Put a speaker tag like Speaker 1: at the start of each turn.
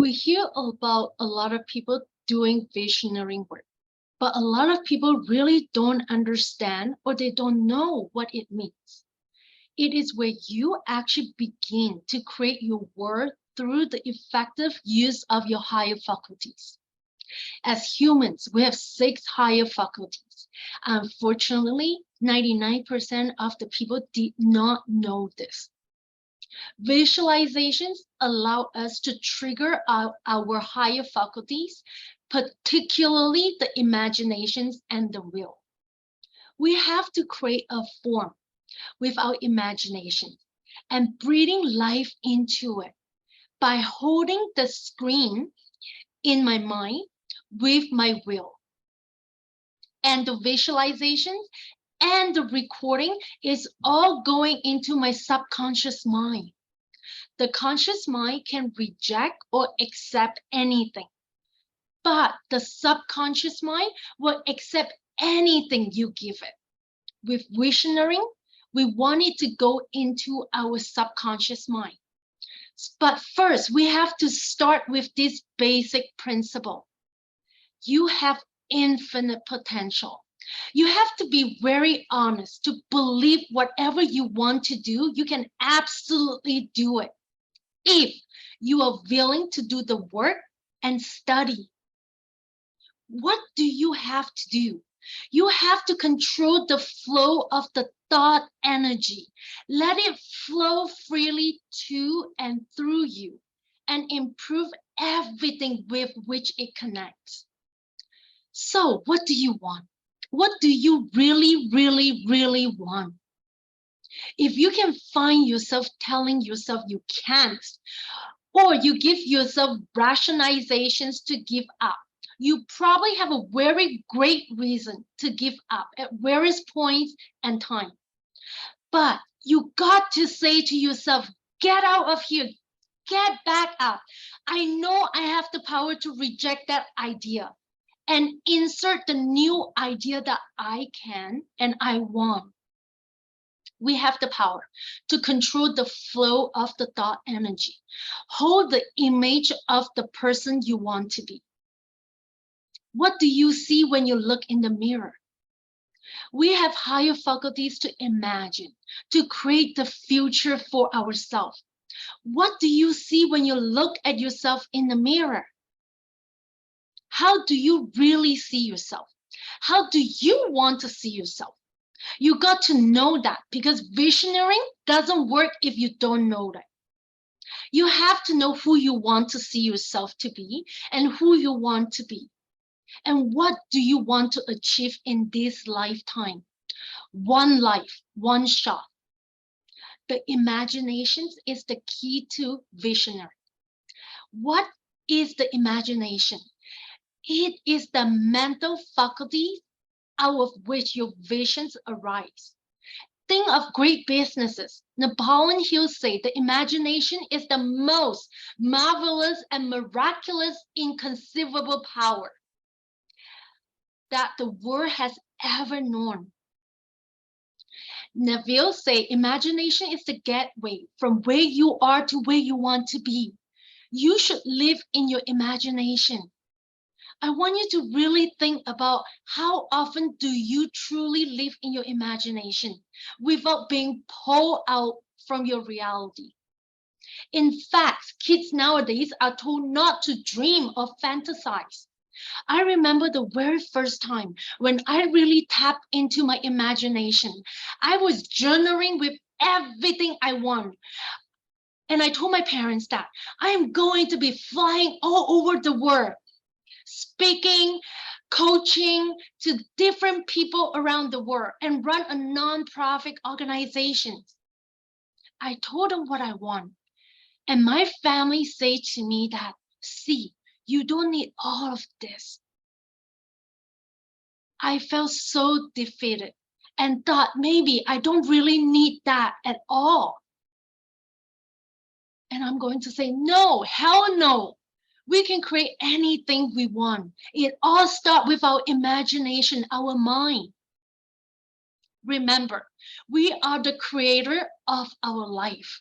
Speaker 1: We hear about a lot of people doing visionary work, but a lot of people really don't understand or they don't know what it means. It is where you actually begin to create your work through the effective use of your higher faculties. As humans, we have 6 higher faculties. Unfortunately, 99% of the people did not know this. Visualizations allow us to trigger our higher faculties, particularly the imaginations and the will. We have to create a form with our imagination and breathing life into it by holding the screen in my mind with my will. And the visualization and the recording is all going into my subconscious mind. The conscious mind can reject or accept anything, but the subconscious mind will accept anything you give it. With visionary, we want it to go into our subconscious mind. But first, we have to start with this basic principle. You have infinite potential. You have to be very honest to believe whatever you want to do, you can absolutely do it. If you are willing to do the work and study, what do you have to do? You have to control the flow of the thought energy. Let it flow freely to and through you and improve everything with which it connects. So what do you want? What do you really want? If you can find yourself telling yourself you can't, or you give yourself rationalizations to give up, you probably have a very great reason to give up at various points and time. But you got to say to yourself, get out of here, get back up. I know I have the power to reject that idea and insert the new idea that I can and I want. We have the power to control the flow of the thought energy. Hold the image of the person you want to be. What do you see when you look in the mirror? We have higher faculties to imagine, to create the future for ourselves. What do you see when you look at yourself in the mirror? How do you really see yourself? How do you want to see yourself? You got to know that, because visionary doesn't work if you don't know that. You have to know who you want to see yourself to be and who you want to be. And what do you want to achieve in this lifetime? One life, one shot. The imagination is the key to visionary. What is the imagination? It is the mental faculty out of which your visions arise. Think of great businesses. Napoleon Hill said the imagination is the most marvelous and miraculous inconceivable power that the world has ever known. Neville said imagination is the gateway from where you are to where you want to be. You should live in your imagination. I want you to really think about how often do you truly live in your imagination without being pulled out from your reality. In fact, kids nowadays are told not to dream or fantasize. I remember the very first time when I really tapped into my imagination. I was journaling with everything I want. And I told my parents that I am going to be flying all over the world, speaking, coaching to different people around the world and run a non-profit organization. I told them what I want. And my family say to me that, see, you don't need all of this. I felt so defeated and thought maybe I don't really need that at all. And I'm going to say, no, hell no. We can create anything we want. It all starts with our imagination, our mind. Remember, we are the creator of our life.